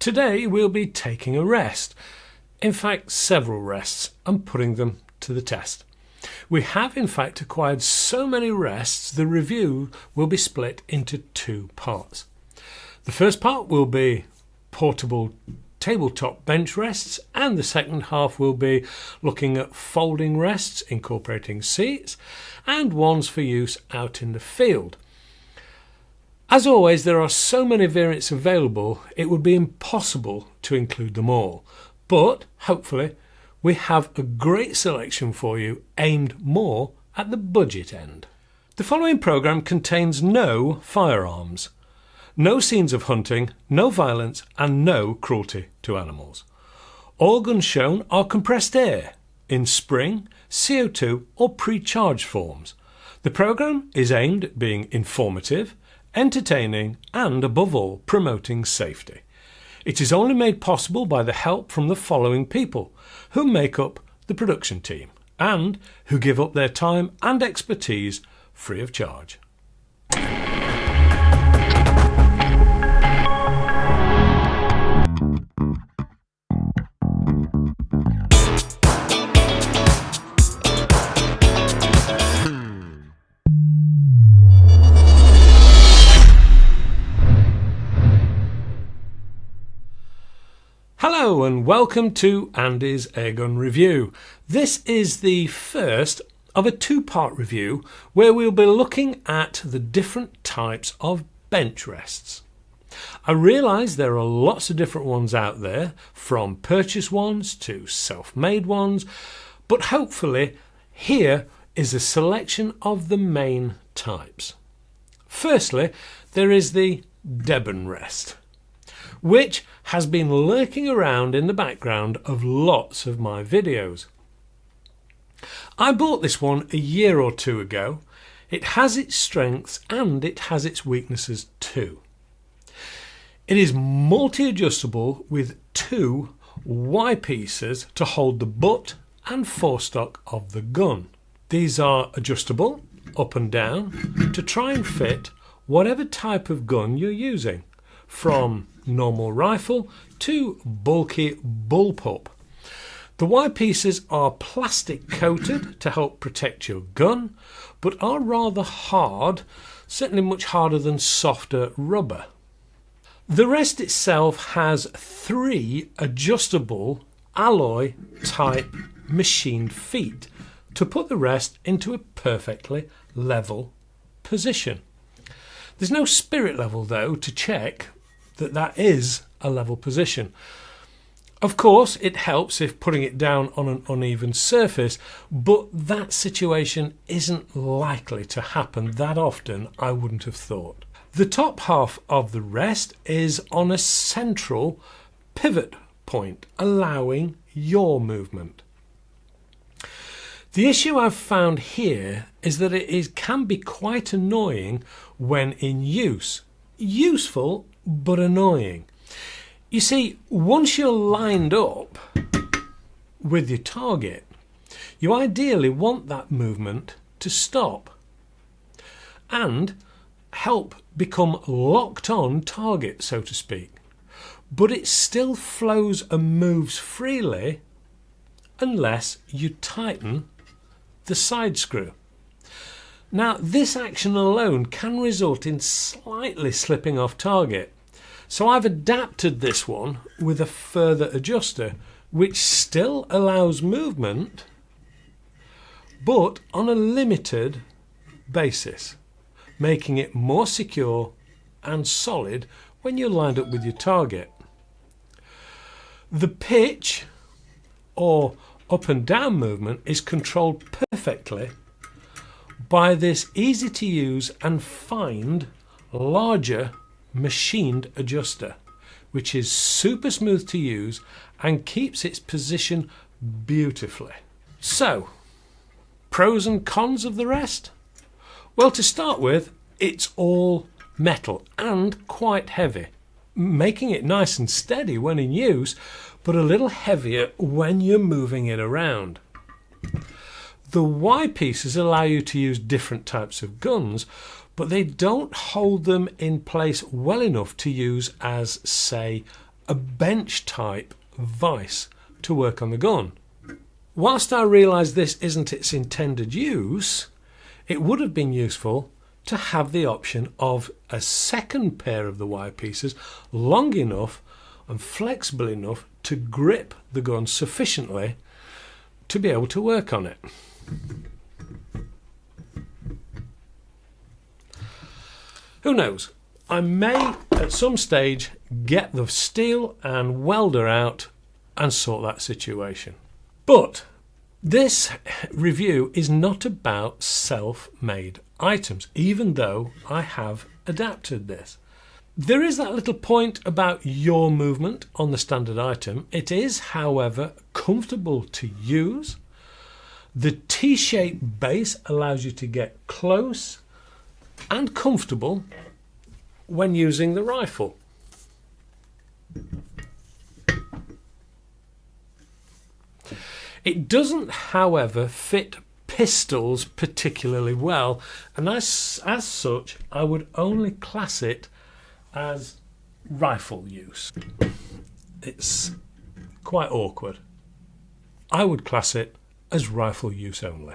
Today we'll be taking a rest, in fact several rests, and putting them to the test. We have in fact acquired so many rests the review will be split into two parts. The first part will be portable tabletop bench rests, and the second half will be looking at folding rests incorporating seats and ones for use out in the field. As always, there are so many variants available it would be impossible to include them all, but hopefully we have a great selection for you aimed more at the budget end. The following programme contains no firearms. No scenes of hunting, no violence and no cruelty to animals. All guns shown are compressed air in spring, CO2 or pre-charged forms. The programme is aimed at being informative, entertaining and above all promoting safety. It is only made possible by the help from the following people who make up the production team and who give up their time and expertise free of charge. Hello and welcome to Andy's Airgun Review. This is the first of a two-part review where we'll be looking at the different types of bench rests. I realise there are lots of different ones out there, from purchase ones to self-made ones, but hopefully here is a selection of the main types. Firstly, there is the Debin rest, which has been lurking around in the background of lots of my videos. I bought this one a year or two ago. It has its strengths and it has its weaknesses too. It is multi-adjustable with two Y pieces to hold the butt and forestock of the gun. These are adjustable up and down to try and fit whatever type of gun you're using, from normal rifle to bulky bullpup. The Y pieces are plastic coated to help protect your gun, but are rather hard, certainly much harder than softer rubber. The rest itself has three adjustable alloy type machined feet to put the rest into a perfectly level position. There's no spirit level though to check that is a level position. Of course it helps if putting it down on an uneven surface, but that situation isn't likely to happen that often, I wouldn't have thought. The top half of the rest is on a central pivot point, allowing your movement. The issue I've found here is that it can be quite annoying when in use. Useful but annoying. You see, once you're lined up with your target, you ideally want that movement to stop and help become locked on target, so to speak. But it still flows and moves freely unless you tighten the side screw. Now, this action alone can result in slightly slipping off target, so I've adapted this one with a further adjuster which still allows movement but on a limited basis, making it more secure and solid when you're lined up with your target. The pitch or up and down movement is controlled perfectly by this easy to use and find larger machined adjuster, which is super smooth to use and keeps its position beautifully. So, pros and cons of the rest? Well, to start with, it's all metal and quite heavy, making it nice and steady when in use, but a little heavier when you're moving it around. The Y pieces allow you to use different types of guns, but they don't hold them in place well enough to use as, say, a bench type vice to work on the gun. Whilst I realise this isn't its intended use, it would have been useful to have the option of a second pair of the wire pieces long enough and flexible enough to grip the gun sufficiently to be able to work on it. Who knows? I may at some stage get the steel and welder out and sort that situation. But this review is not about self-made items, even though I have adapted this. There is that little point about yaw movement on the standard item. It is, however, comfortable to use. The T-shaped base allows you to get close and comfortable when using the rifle. It doesn't, however, fit pistols particularly well, and as such I would only class it as rifle use. It's quite awkward. I would class it as rifle use only.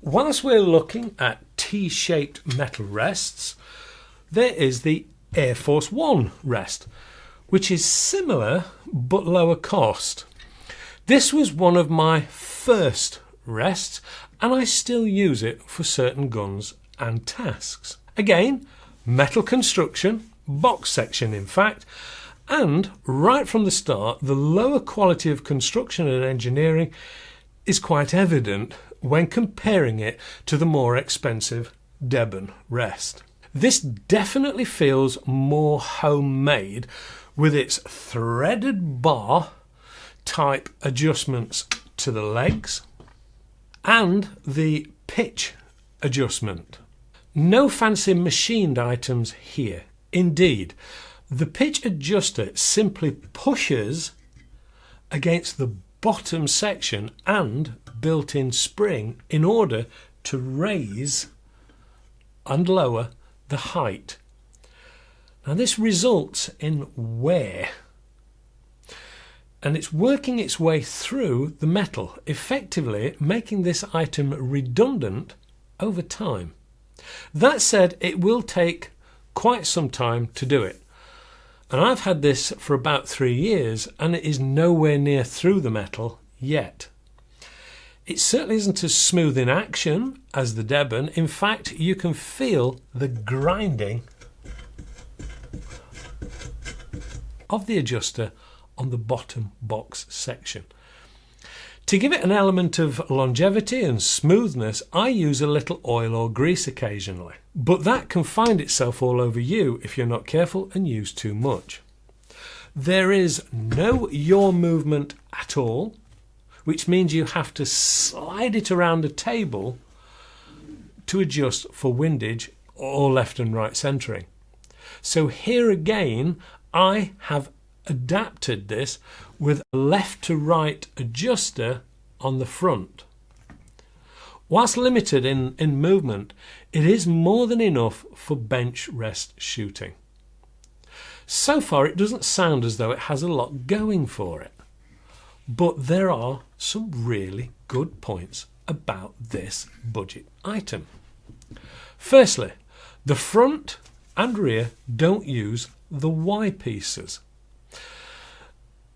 Whilst we're looking at T-shaped metal rests, there is the Air Force One rest, which is similar but lower cost. This was one of my first rests, and I still use it for certain guns and tasks. Again, metal construction, box section in fact, and right from the start the lower quality of construction and engineering is quite evident when comparing it to the more expensive Debin rest. This definitely feels more homemade with its threaded bar type adjustments to the legs and the pitch adjustment. No fancy machined items here. Indeed, the pitch adjuster simply pushes against the bottom section and built-in spring in order to raise and lower the height. Now this results in wear, and it's working its way through the metal, effectively making this item redundant over time. That said, it will take quite some time to do it, and I've had this for about 3 years and it is nowhere near through the metal yet. It certainly isn't as smooth in action as the Debin. In fact, you can feel the grinding of the adjuster on the bottom box section. To give it an element of longevity and smoothness, I use a little oil or grease occasionally, but that can find itself all over you if you're not careful and use too much. There is no yaw movement at all, which means you have to slide it around a table to adjust for windage or left and right centering. So here again, I have adapted this with a left to right adjuster on the front. Whilst limited in movement, it is more than enough for bench rest shooting. So far it doesn't sound as though it has a lot going for it, but there are some really good points about this budget item. Firstly, the front and rear don't use the Y pieces.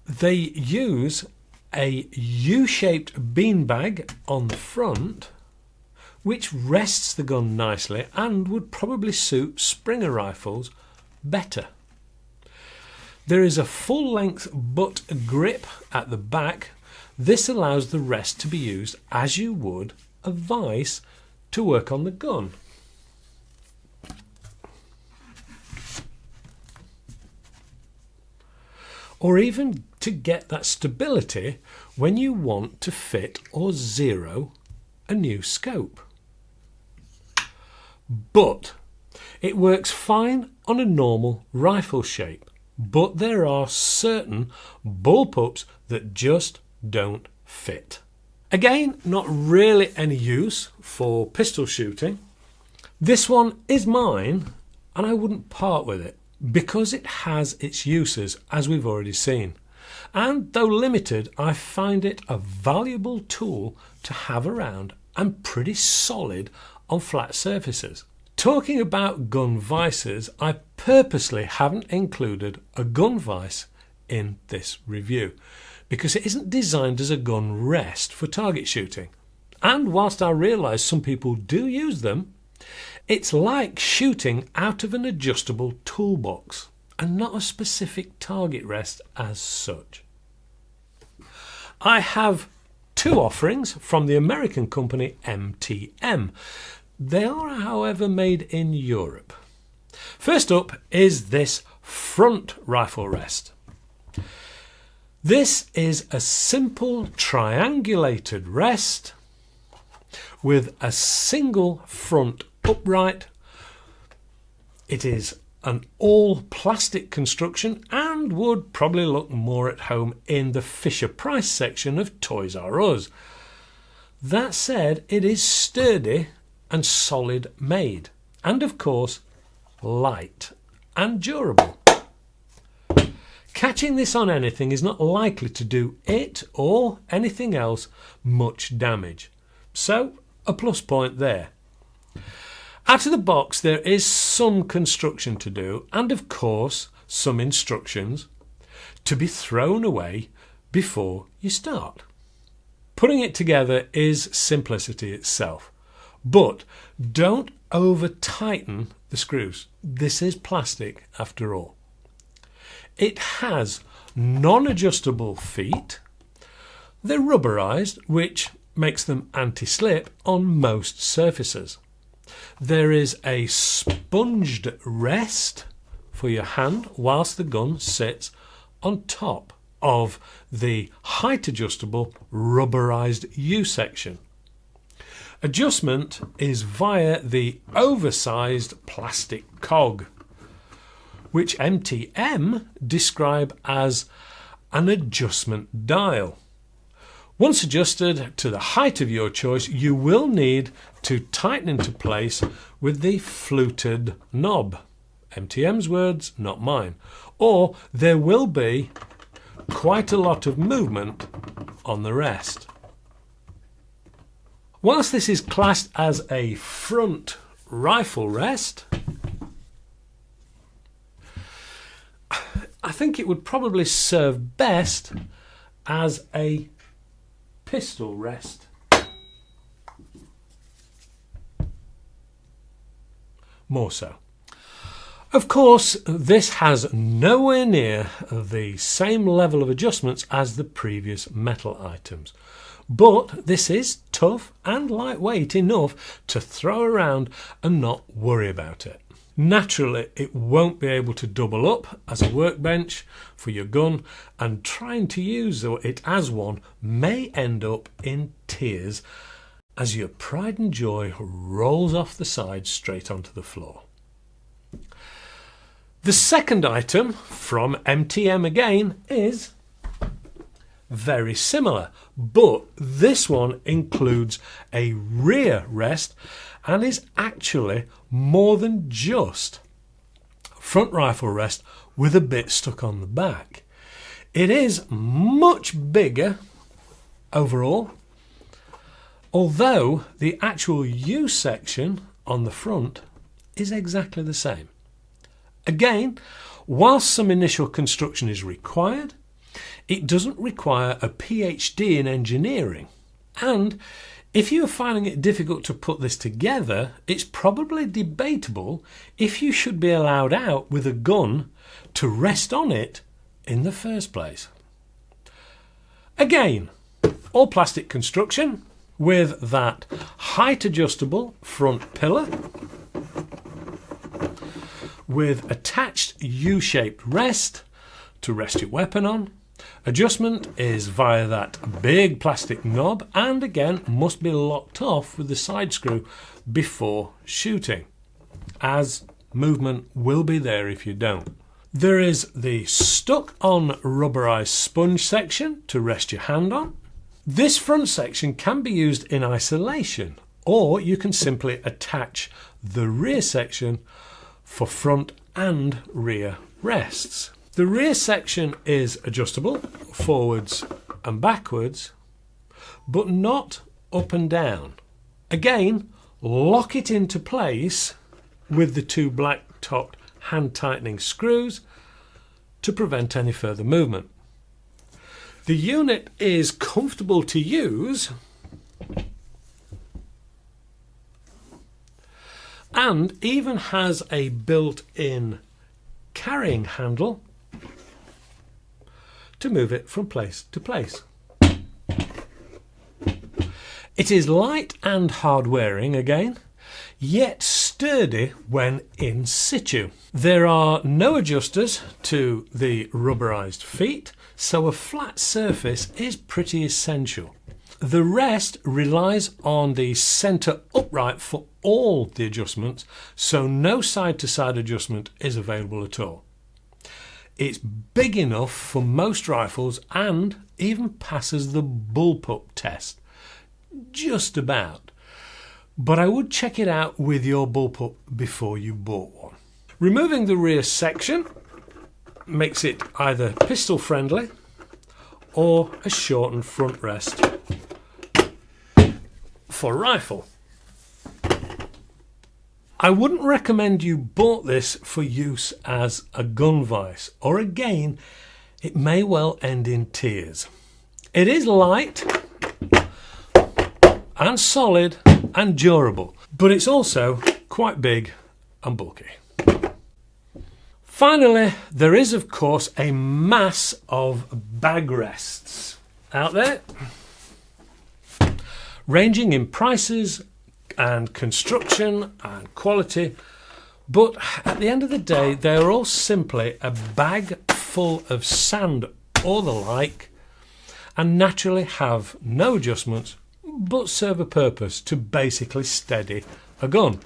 They use a U-shaped beanbag on the front, which rests the gun nicely and would probably suit Springer rifles better. There is a full-length butt grip at the back. This allows the rest to be used as you would a vise to work on the gun. Or even to get that stability when you want to fit or zero a new scope. But it works fine on a normal rifle shape, but there are certain bullpups that just don't fit. Again, not really any use for pistol shooting. This one is mine and I wouldn't part with it because it has its uses, as we've already seen. And though limited, I find it a valuable tool to have around and pretty solid on flat surfaces. Talking about gun vices, I purposely haven't included a gun vice in this review because it isn't designed as a gun rest for target shooting. And whilst I realise some people do use them, it's like shooting out of an adjustable toolbox and not a specific target rest as such. I have two offerings from the American company MTM. They are, however, made in Europe. First up is this front rifle rest. This is a simple triangulated rest with a single front upright. It is an all plastic construction and would probably look more at home in the Fisher Price section of Toys R Us. That said, it is sturdy and solid made, and of course light and durable. Catching this on anything is not likely to do it or anything else much damage, so a plus point there. Out of the box there is some construction to do and of course some instructions to be thrown away before you start. Putting it together is simplicity itself, but don't over tighten the screws. This is plastic after all. It has non-adjustable feet. They're rubberized, which makes them anti-slip on most surfaces. There is a sponged rest for your hand whilst the gun sits on top of the height adjustable rubberized U section. Adjustment is via the oversized plastic cog, which MTM describe as an adjustment dial. Once adjusted to the height of your choice, you will need to tighten into place with the fluted knob. MTM's words, not mine. Or there will be quite a lot of movement on the rest. Whilst this is classed as a front rifle rest, I think it would probably serve best as a pistol rest. More so. Of course, this has nowhere near the same level of adjustments as the previous metal items, but this is tough and lightweight enough to throw around and not worry about it. Naturally, it won't be able to double up as a workbench for your gun, and trying to use it as one may end up in tears as your pride and joy rolls off the side straight onto the floor. The second item from MTM again is very similar, but this one includes a rear rest and is actually more than just front rifle rest with a bit stuck on the back. It is much bigger overall, although the actual U section on the front is exactly the same. Again, whilst some initial construction is required, it doesn't require a PhD in engineering, and if you are finding it difficult to put this together, it's probably debatable if you should be allowed out with a gun to rest on it in the first place. Again, all plastic construction with that height adjustable front pillar with attached U-shaped rest to rest your weapon on. Adjustment is via that big plastic knob and again must be locked off with the side screw before shooting, as movement will be there if you don't. There is the stuck on rubberized sponge section to rest your hand on. This front section can be used in isolation, or you can simply attach the rear section for front and rear rests. The rear section is adjustable forwards and backwards, but not up and down. Again, lock it into place with the two black-topped hand-tightening screws to prevent any further movement. The unit is comfortable to use and even has a built-in carrying handle to move it from place to place. It is light and hard wearing again, yet sturdy when in situ. There are no adjusters to the rubberized feet, so a flat surface is pretty essential. The rest relies on the center upright for all the adjustments, so no side-to-side adjustment is available at all. It's big enough for most rifles and even passes the bullpup test. Just about. But I would check it out with your bullpup before you bought one. Removing the rear section makes it either pistol friendly or a shortened front rest for rifle. I wouldn't recommend you bought this for use as a gun vise, or again, it may well end in tears. It is light and solid and durable, but it's also quite big and bulky. Finally, there is of course a mass of bag rests out there, ranging in prices and construction and quality, but at the end of the day they are all simply a bag full of sand or the like, and naturally have no adjustments but serve a purpose to basically steady a gun.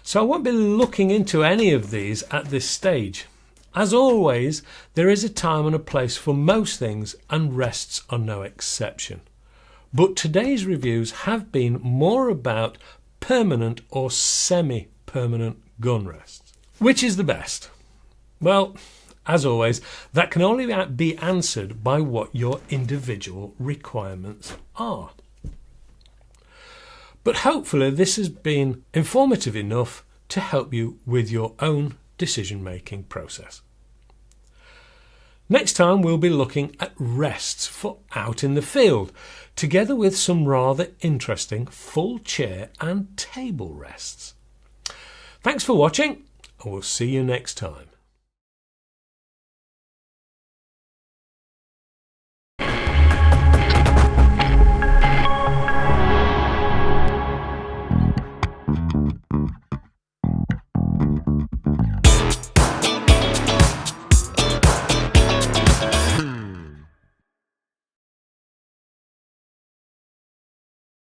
So I won't be looking into any of these at this stage. As always, there is a time and a place for most things, and rests are no exception. But today's reviews have been more about permanent or semi-permanent gun rests. Which is the best? Well, as always, that can only be answered by what your individual requirements are. But hopefully this has been informative enough to help you with your own decision-making process. Next time we'll be looking at rests for out in the field, together with some rather interesting full chair and table rests. Thanks for watching, and we'll see you next time.